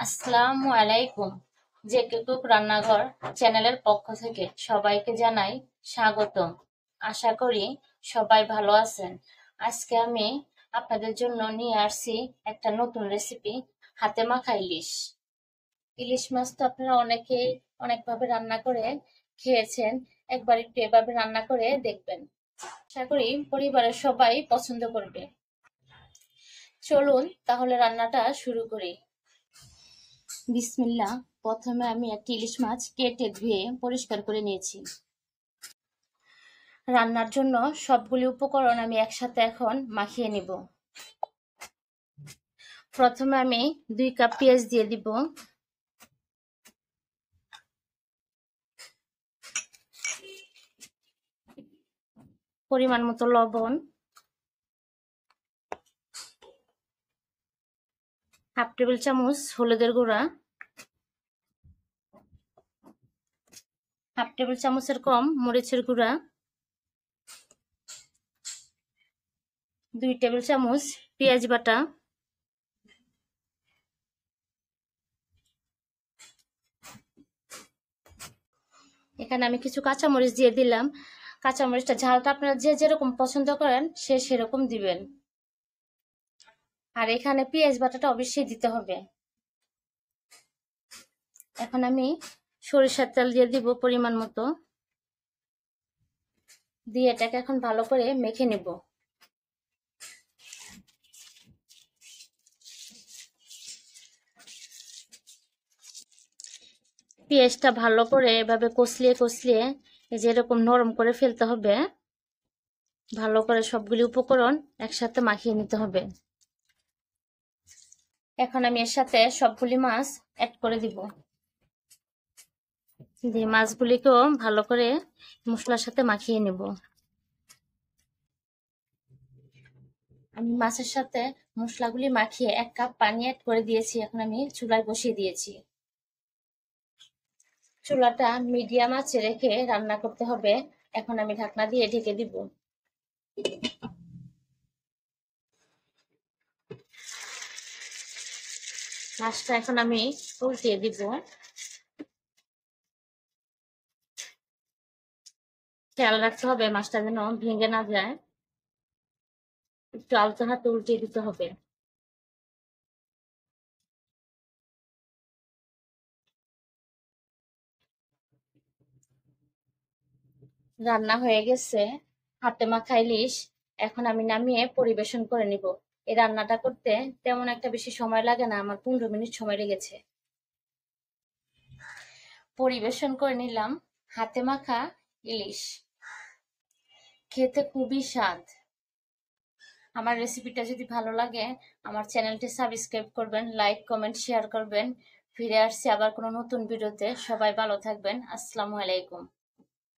আসসালামু আলাইকুম। JK cook রান্নাঘর চ্যানেলের পক্ষ থেকে সবাইকে জানাই স্বাগতম। আশা করি সবাই ভালো আছেন। আজকে আমি আপনাদের জন্য নিয়ে আসছি একটা নতুন রেসিপি, হাতে মাখা ইলিশ। ইলিশ মাছ তো আপনারা অনেকেই অনেকভাবে রান্না করে খেয়েছেন। একবার একটু এভাবে রান্না করে দেখবেন। আশা করি পরিবারের সবাই পছন্দ করবে। চলুন তাহলে রান্নাটা শুরু করি। বিসমিল্লাহ। প্রথমে আমি একটা ইলিশ মাছ কেটে ধুয়ে পরিষ্কার করে নিয়েছি। রান্নার জন্য সবগুলি উপকরণ আমি একসাথে এখন মাখিয়ে নিব। প্রথমে আমি 2 কাপ পেঁয়াজ দিয়ে দিব। পরিমাণ মতো লবণ, হাফ টেবিল চামচ হলুদের গুঁড়া, হাফ টেবিল চামচের কম মরিচের গুঁড়া, 2 টেবিল চামচ পেঁয়াজ বাটা, এখানে আমি কিছু কাঁচামরিচ দিয়ে দিলাম। কাঁচামরিচটা ঝালটা আপনারা যে যেরকম পছন্দ করেন সেরকম দিবেন। আর এখানে পেঁয়াজ বাটাটা অবশ্যই দিতে হবে। এখন আমি সরিষার তেল দিয়ে দিব পরিমাণ মতো, দিয়ে এটাকে এখন ভালো করে মেখে নেব। পেঁয়াজটা ভালো করে এভাবে কষলিয়ে কষলিয়ে যেরকম নরম করে ফেলতে হবে। ভালো করে সবগুলি উপকরণ একসাথে মাখিয়ে নিতে হবে। এখন আমি এর সাথে সবগুলি মাছ অ্যাড করে দিব। দিয়ে মাছগুলিকেও ভালো করে মশলার সাথে মাখিয়ে নেব। আমি মাছের সাথে মশলাগুলি মাখিয়ে 1 কাপ পানি অ্যাড করে দিয়েছি। এখন আমি চুলায় বসিয়ে দিয়েছি। চুলাটা মিডিয়াম আঁচে রেখে রান্না করতে হবে। এখন আমি ঢাকনা দিয়ে ঢেকে দিব। মাছটা এখন আমি উল্টিয়ে দিব। খেয়াল রাখতে হবে মাছটা যেন ভেঙে না যায়। একটু আলতো হাতে উল্টিয়ে দিতে হবে। রান্না হয়ে গেছে হাতে মাখা ইলিশ। এখন আমি নামিয়ে পরিবেশন করে নিব। এই রান্নাটা করতে তেমন একটা বেশি সময় লাগে না, আমার 15 মিনিট সময় লেগেছে। পরিবেশন করে নিলাম হাতে মাখা ইলিশ। খেতে খুবই স্বাদ। আমার রেসিপিটা যদি ভালো লাগে আমার চ্যানেলটি সাবস্ক্রাইব করবেন, লাইক কমেন্ট শেয়ার করবেন। ফিরে আসছি আবার কোনো নতুন ভিডিওতে। সবাই ভালো থাকবেন। আসসালামু আলাইকুম।